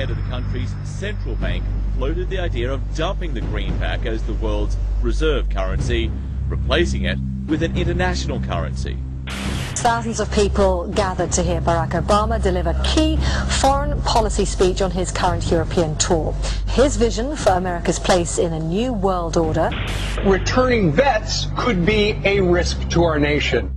head of the country's central bank floated the idea of dumping the greenback as the world's reserve currency, replacing it with an international currency. Thousands of people gathered to hear Barack Obama deliver key foreign policy speech on his current European tour. His vision for America's place in a new world order. Returning vets could be a risk to our nation.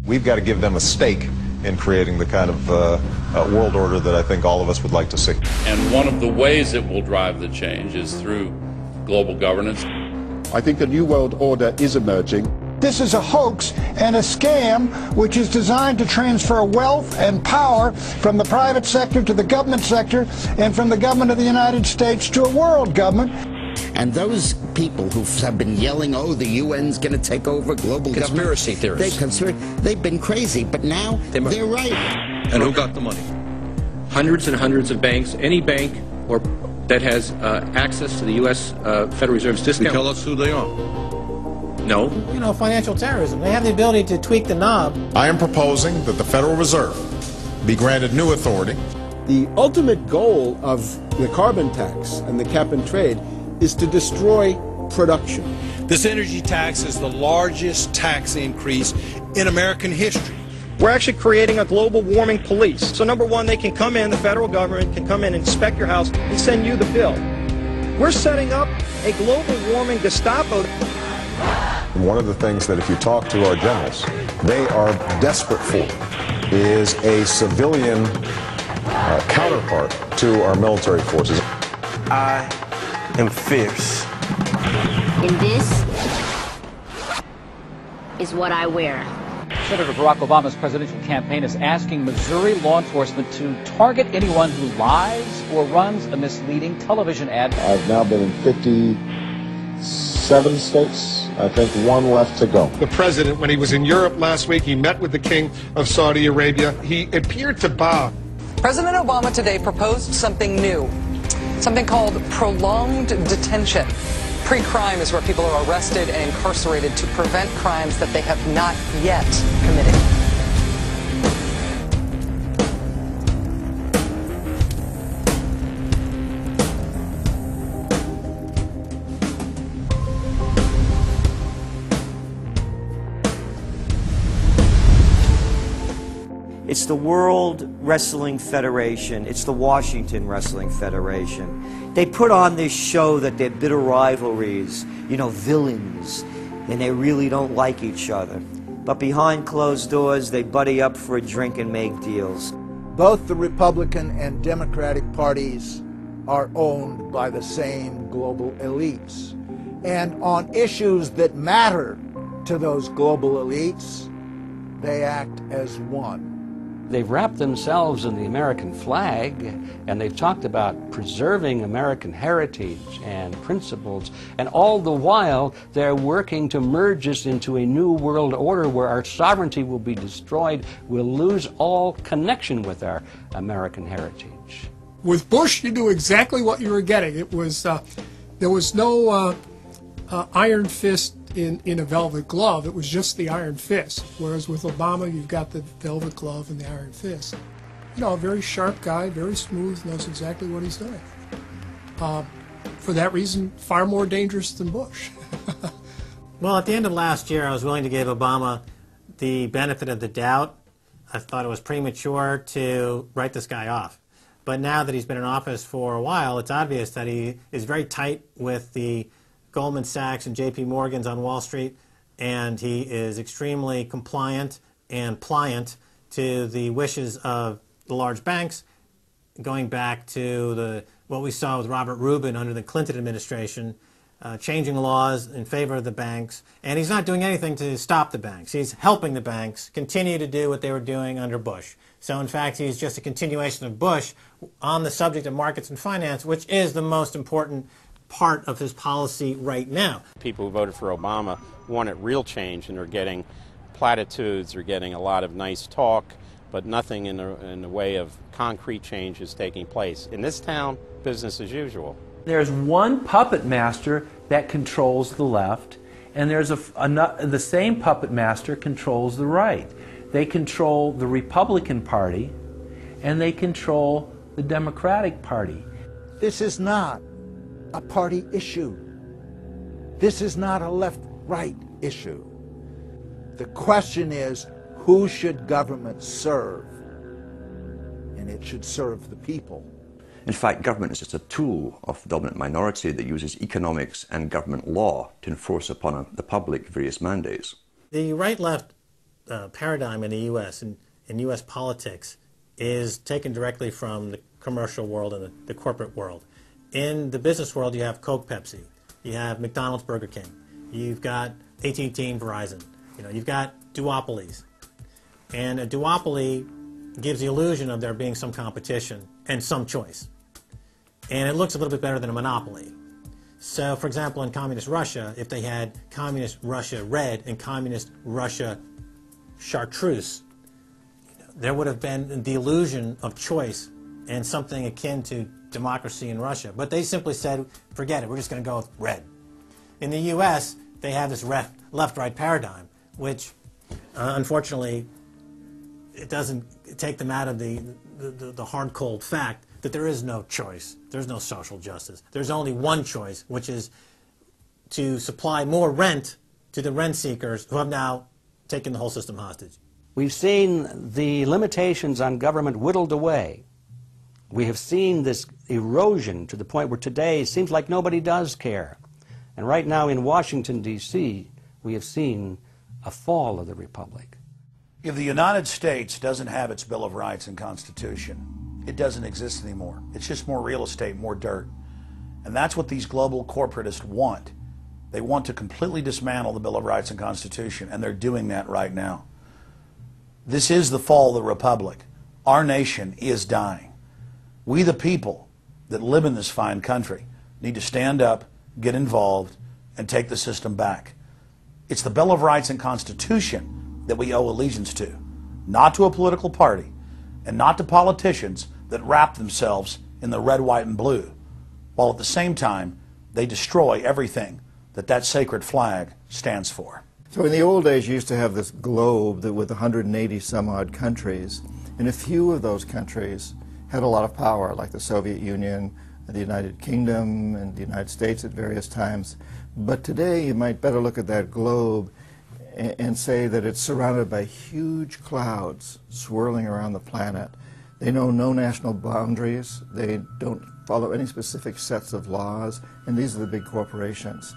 We've got to give them a stake in creating the kind of world order that I think all of us would like to see. And one of the ways it will drive the change is through global governance. I think a new world order is emerging. This is a hoax and a scam which is designed to transfer wealth and power from the private sector to the government sector and from the government of the United States to a world government. And those people who have been yelling, oh, the UN's going to take over global conspiracy theorists. They've been crazy, but now they're right. And who got the money? Hundreds and hundreds of banks. Any bank that has access to the U.S. Federal Reserve's discount. Tell us who they are. No. You know, financial terrorism. They have the ability to tweak the knob. I am proposing that the Federal Reserve be granted new authority. The ultimate goal of the carbon tax and the cap and trade is to destroy production. This energy tax is the largest tax increase in American history. We're actually creating a global warming police. So number one, they can come in, the federal government can come in and inspect your house and send you the bill. We're setting up a global warming Gestapo. And one of the things that if you talk to our generals, they are desperate for is a civilian counterpart to our military forces. I am fierce. And this is what I wear. Senator Barack Obama's presidential campaign is asking Missouri law enforcement to target anyone who lies or runs a misleading television ad. I've now been in 57 states. I think one left to go. The president, when he was in Europe last week, he met with the king of Saudi Arabia. He appeared to bow. President Obama today proposed something new, something called prolonged detention. Pre-crime is where people are arrested and incarcerated to prevent crimes that they have not yet committed. It's the World Wrestling Federation. It's the Washington Wrestling Federation. They put on this show that they're bitter rivalries, you know, villains, and they really don't like each other. But behind closed doors, they buddy up for a drink and make deals. Both the Republican and Democratic parties are owned by the same global elites. And on issues that matter to those global elites, they act as one. They've wrapped themselves in the American flag, and they've talked about preserving American heritage and principles, and all the while they're working to merge us into a new world order where our sovereignty will be destroyed. We'll lose all connection with our American heritage. With Bush, you knew exactly what you were getting. It was there was no iron fist in a velvet glove. It was just the iron fist. Whereas with Obama, you've got the velvet glove and the iron fist. You know, a very sharp guy, very smooth, knows exactly what he's doing. For that reason, far more dangerous than Bush. Well, at the end of last year, I was willing to give Obama the benefit of the doubt. I thought it was premature to write this guy off. But now that he's been in office for a while, it's obvious that he is very tight with the Goldman Sachs and J.P. Morgan's on Wall Street, and he is extremely compliant and pliant to the wishes of the large banks, going back to what we saw with Robert Rubin under the Clinton administration, changing laws in favor of the banks, and he's not doing anything to stop the banks. He's helping the banks continue to do what they were doing under Bush. So in fact, he's just a continuation of Bush on the subject of markets and finance, which is the most important part of his policy right now. People who voted for Obama wanted real change, and they're getting platitudes, they're getting a lot of nice talk, but nothing in the way of concrete change is taking place. In this town, business as usual. There's one puppet master that controls the left, and there's the same puppet master controls the right. They control the Republican Party, and they control the Democratic Party. This is not a party issue. This is not a left-right issue. The question is, who should government serve? And it should serve the people. In fact, government is just a tool of the dominant minority that uses economics and government law to enforce upon the public various mandates. The right-left paradigm in the U.S. and in U.S. politics is taken directly from the commercial world and the corporate world. In the business world, you have Coke, Pepsi. You have McDonald's, Burger King. You've got AT&T and Verizon. You've got duopolies. And a duopoly gives the illusion of there being some competition and some choice. And it looks a little bit better than a monopoly. So, for example, in Communist Russia, if they had Communist Russia Red and Communist Russia Chartreuse, there would have been the illusion of choice and something akin to democracy in Russia. But they simply said, forget it, we're just going to go with red. In the U.S., they have this left-right paradigm, which, unfortunately, it doesn't take them out of the hard, cold fact that there is no choice. There's no social justice. There's only one choice, which is to supply more rent to the rent seekers who have now taken the whole system hostage. We've seen the limitations on government whittled away. We have seen this erosion to the point where today it seems like nobody does care. And right now in Washington, D.C., we have seen a fall of the republic. If the United States doesn't have its Bill of Rights and Constitution, it doesn't exist anymore. It's just more real estate, more dirt. And that's what these global corporatists want. They want to completely dismantle the Bill of Rights and Constitution, and they're doing that right now. This is the fall of the republic. Our nation is dying. We, the people that live in this fine country, need to stand up, get involved, and take the system back. It's the Bill of Rights and Constitution that we owe allegiance to, not to a political party, and not to politicians that wrap themselves in the red, white, and blue, while at the same time they destroy everything that sacred flag stands for. So in the old days, you used to have this globe that with 180 some odd countries, and a few of those countries had a lot of power, like the Soviet Union, the United Kingdom, and the United States at various times. But today, you might better look at that globe and say that it's surrounded by huge clouds swirling around the planet. They know no national boundaries. They don't follow any specific sets of laws, and these are the big corporations.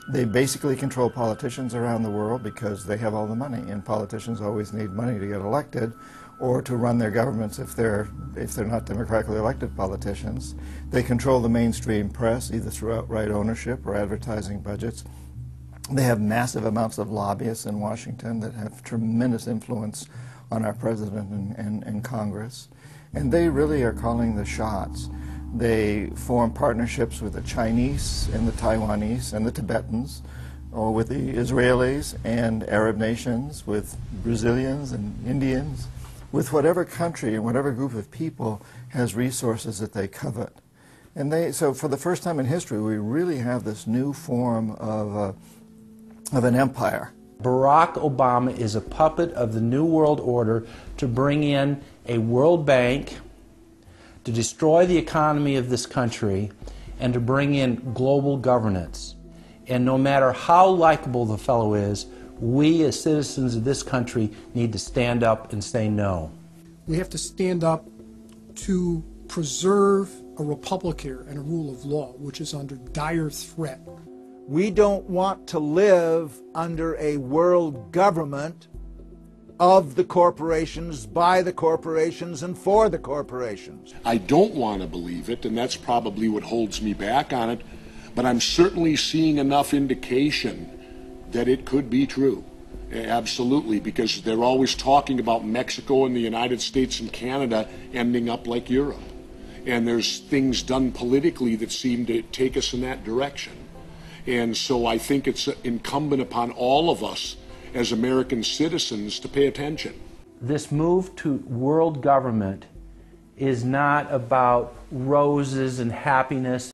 They basically control politicians around the world because they have all the money, and politicians always need money to get elected or to run their governments if they're not democratically elected politicians. They control the mainstream press, either through outright ownership or advertising budgets. They have massive amounts of lobbyists in Washington that have tremendous influence on our president and Congress. And they really are calling the shots. They form partnerships with the Chinese and the Taiwanese and the Tibetans, or with the Israelis and Arab nations, with Brazilians and Indians, with whatever country and whatever group of people has resources that they covet. And so for the first time in history, we really have this new form of an empire. Barack Obama is a puppet of the New World Order to bring in a World Bank, to destroy the economy of this country, and to bring in global governance. And no matter how likable the fellow is, we as citizens of this country need to stand up and say no. We have to stand up to preserve a republic here and a rule of law, which is under dire threat. We don't want to live under a world government of the corporations, by the corporations, and for the corporations. I don't want to believe it, and that's probably what holds me back on it, but I'm certainly seeing enough indication that it could be true. Absolutely, because they're always talking about Mexico and the United States and Canada ending up like Europe. And there's things done politically that seem to take us in that direction. And so I think it's incumbent upon all of us as American citizens to pay attention. This move to world government is not about roses and happiness.